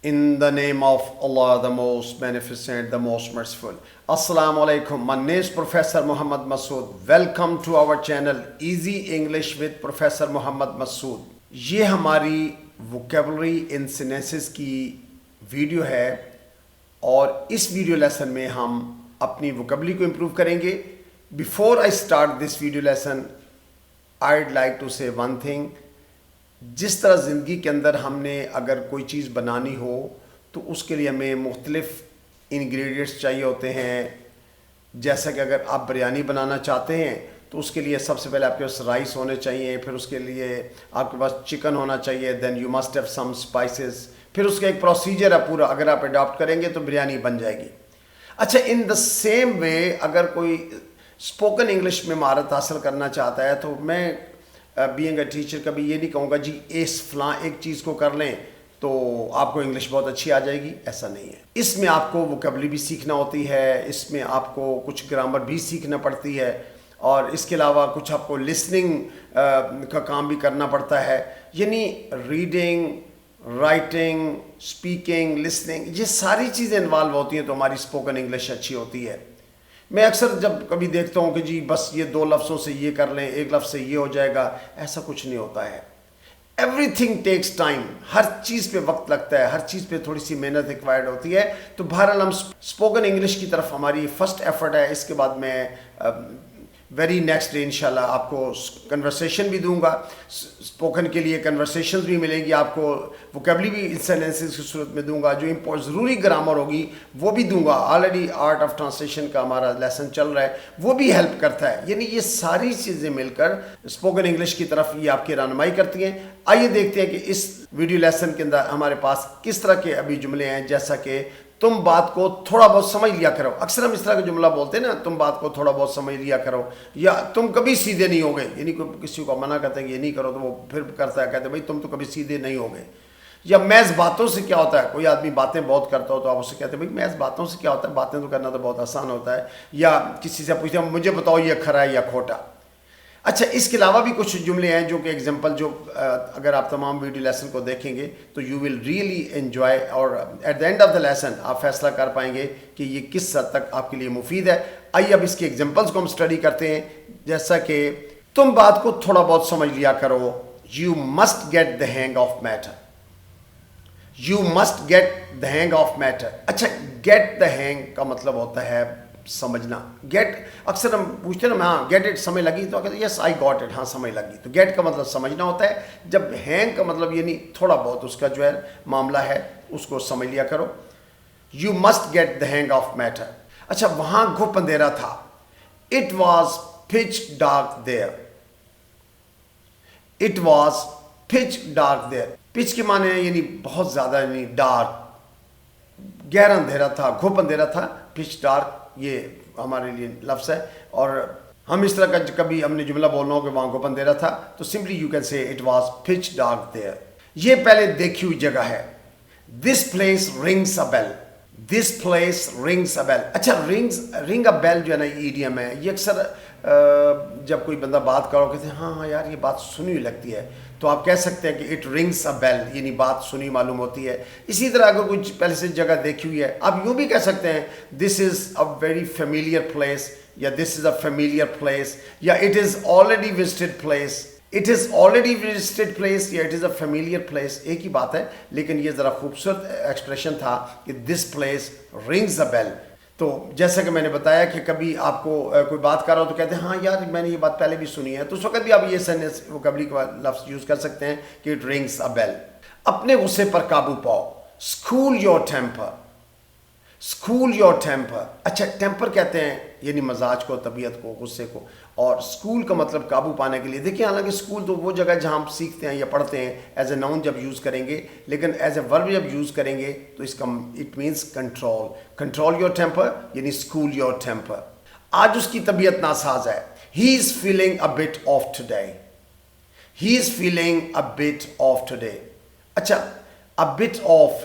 In the name of Allah, the most beneficent, the most merciful. Assalamu alaikum. My name is Professor Muhammad Masood. Welcome to our channel Easy English with Professor Muhammad Masood. یہ ہماری vocabulary ان sentences کی video ہے اور اس video lesson میں ہم اپنی vocabulary کو improve کریں گے. Before I start this video lesson I'd like to say one thing. جس طرح زندگی کے اندر ہم نے اگر کوئی چیز بنانی ہو تو اس کے لیے ہمیں مختلف انگریڈینٹس چاہیے ہوتے ہیں. جیسا کہ اگر آپ بریانی بنانا چاہتے ہیں تو اس کے لیے سب سے پہلے آپ کے پاس رائس ہونے چاہیے, پھر اس کے لیے آپ کے پاس چکن ہونا چاہیے, then you must have some spices. پھر اس کا ایک پروسیجر ہے پورا, اگر آپ اڈاپٹ کریں گے تو بریانی بن جائے گی. اچھا, ان دا سیم وے اگر کوئی اسپوکن انگلش میں مہارت حاصل کرنا چاہتا ہے تو میں بینگ اے ٹیچر کبھی یہ نہیں کہوں گا جی اس فلاں ایک چیز کو کر لیں تو آپ کو انگلش بہت اچھی آ جائے گی. ایسا نہیں ہے. اس میں آپ کو ووکیبلری بھی سیکھنا ہوتی ہے, اس میں آپ کو کچھ گرامر بھی سیکھنا پڑتی ہے, اور اس کے علاوہ کچھ آپ کو لسننگ کا کام بھی کرنا پڑتا ہے. یعنی ریڈنگ, رائٹنگ, اسپیکنگ, لسننگ, یہ ساری چیزیں انوالو ہوتی ہیں تو ہماری اسپوکن انگلش اچھی ہوتی ہے. میں اکثر جب کبھی دیکھتا ہوں کہ جی بس یہ 2 لفظوں سے یہ کر لیں, ایک لفظ سے یہ ہو جائے گا, ایسا کچھ نہیں ہوتا ہے. Everything takes time. ہر چیز پہ وقت لگتا ہے, ہر چیز پہ تھوڑی سی محنت ریکوائرڈ ہوتی ہے. تو بہرحال ہم اسپوکن انگلش کی طرف ہماری فرسٹ ایفرٹ ہے. اس کے بعد میں ویری نیکسٹ ڈے انشاءاللہ آپ کو کنورسیشن بھی دوں گا. اسپوکن کے لیے کنورسیشنز بھی ملیں گی آپ کو, ووکیبلری بھی سینٹنسز کی صورت میں دوں گا, جو ضروری گرامر ہوگی وہ بھی دوں گا. آلریڈی آرٹ آف ٹرانسلیشن کا ہمارا لیسن چل رہا ہے, وہ بھی ہیلپ کرتا ہے. یعنی یہ ساری چیزیں مل کر اسپوکن انگلش کی طرف یہ آپ کی رہنمائی کرتی ہیں. آئیے دیکھتے ہیں کہ اس ویڈیو لیسن کے اندر ہمارے پاس کس طرح کے ابھی جملے ہیں. جیسا کہ تم بات کو تھوڑا بہت سمجھ لیا کرو. اکثر ہم اس طرح کا جملہ بولتے ہیں نا, تم بات کو تھوڑا بہت سمجھ لیا کرو, یا تم کبھی سیدھے نہیں ہوگے. یعنی کسی کو منع کرتے ہیں کہ یہ نہیں کرو تو وہ پھر کرتا ہے, کہتے ہیں بھائی تم تو کبھی سیدھے نہیں ہوگے. یا محض باتوں سے کیا ہوتا ہے, کوئی آدمی باتیں بہت کرتا ہو تو آپ اس سے کہتے ہیں بھائی محض باتوں سے کیا ہوتا ہے, باتیں تو کرنا تو بہت آسان ہوتا ہے. یا کسی سے پوچھتے ہیں مجھے بتاؤ یہ کھرا ہے یا کھوٹا. اچھا, اس کے علاوہ بھی کچھ جملے ہیں جو کہ ایگزامپل, جو اگر آپ تمام ویڈیو لیسن کو دیکھیں گے تو یو ول ریئلی انجوائے, اور at the end of the lesson آپ فیصلہ کر پائیں گے کہ یہ کس حد تک آپ کے لیے مفید ہے. آئیے اب اس کی ایگزامپلس کو ہم اسٹڈی کرتے ہیں. جیسا کہ تم بات کو تھوڑا بہت سمجھ لیا کرو. You must get the hang of matter. You must get the hang of matter. اچھا, گیٹ دا ہینگ کا مطلب ہوتا ہے سمجھنا. گیٹ, اکثر ہم پوچھتے ہیں نا ہاں گیٹ اٹ, سمجھ لگی, تو کہتے ہیں یس آئی گاٹ اٹ, ہاں سمجھ لگی. تو گیٹ کا مطلب سمجھنا ہوتا ہے, جب ہینگ کا مطلب یعنی تھوڑا بہت اس کا جو ہے معاملہ ہے اس کو سمجھ لیا کرو. You must get the hang of matter. اچھا, وہاں گھپ اندھیرا تھا. It was pitch dark there. It was pitch dark there. Pitch کے معنی ہے یعنی بہت زیادہ, یعنی ڈارک, گہرا اندھیرا تھا, گھپ اندھیرا تھا. پچ ڈارک یہ ہمارے لیے لفظ ہے, اور ہم اس طرح کا کبھی ہم نے جملہ بولنا ہو کہ وہاں گھپ اندھیرا تھا تو simply you can say it was pitch dark there. یہ پہلے دیکھی ہوئی جگہ ہے. This place rings a bell. This place rings a bell. اچھا, رنگ اے بیل جو ہے نا ایڈیم ہے. یہ اکثر جب کوئی بندہ بات کرو کہتے ہیں ہاں ہاں یار یہ بات سنی ہوئی لگتی ہے, تو آپ کہہ سکتے ہیں کہ اٹ رنگس اے بیل, یعنی بات سنی معلوم ہوتی ہے. اسی طرح اگر کوئی پہلے سے جگہ دیکھی ہوئی ہے, آپ یوں بھی کہہ سکتے ہیں this is a very familiar place, یا this is a familiar place, یا it is already visited place. It is already visited place یا it is a familiar place, ایک ہی بات ہے, لیکن یہ ذرا خوبصورت ایکسپریشن تھا کہ دس پلیس رنگز اے بیل. تو جیسا کہ میں نے بتایا کہ کبھی آپ کو کوئی بات کر رہا ہو تو کہتے ہیں ہاں یار میں نے یہ بات پہلے بھی سنی ہے, تو اس وقت بھی آپ یہ سینٹنس ووکیبلری کا لفظ یوز کر سکتے ہیں کہ اٹ رنگس اے بیل. اپنے غصے پر قابو پاؤ. School your temper. School your temper. اچھا, ٹیمپر کہتے ہیں یعنی مزاج کو, طبیعت کو, غصے کو, اور اسکول کا مطلب قابو پانے کے لیے. دیکھیں حالانکہ اسکول تو وہ جگہ جہاں ہم سیکھتے ہیں یا پڑھتے ہیں ایز اے ناؤن جب یوز کریں گے, لیکن ایز اے ورب جب یوز کریں گے تو اس کا it means control. Control your temper یعنی اسکول یور ٹیمپر. آج اس کی طبیعت ناساز ہے. He is feeling a bit off today. He is feeling a bit off today. اچھا, a bit off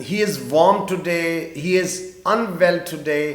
he is warm today, he is unwell today,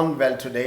unwell today,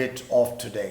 bit off today.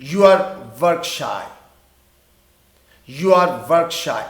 you are work shy. You are work shy.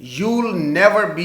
you'll never be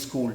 schooled.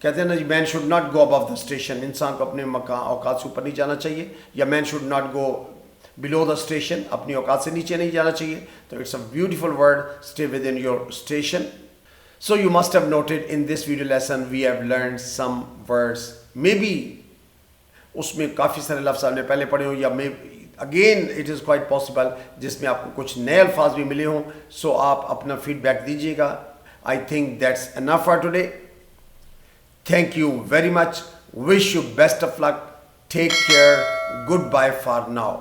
کہتے ہیں نا جی man should not go above the station, انسان کو اپنے مقام اوقات سے اوپر نہیں جانا چاہیے, یا man should not go below the station, اپنی اوقات سے نیچے نہیں جانا چاہیے. تو it's a beautiful word, stay with in your station. So you must have noted in this video lesson we have learned some words. Maybe اس میں کافی سارے لفظ آپ نے پہلے پڑھے ہوں, یا again it is quite possible جس میں آپ کو کچھ نئے الفاظ بھی ملے ہوں. سو آپ اپنا فیڈ بیک دیجیے گا. I think that's enough for today. Thank you very much. Wish you best of luck. Take care. Good bye for now.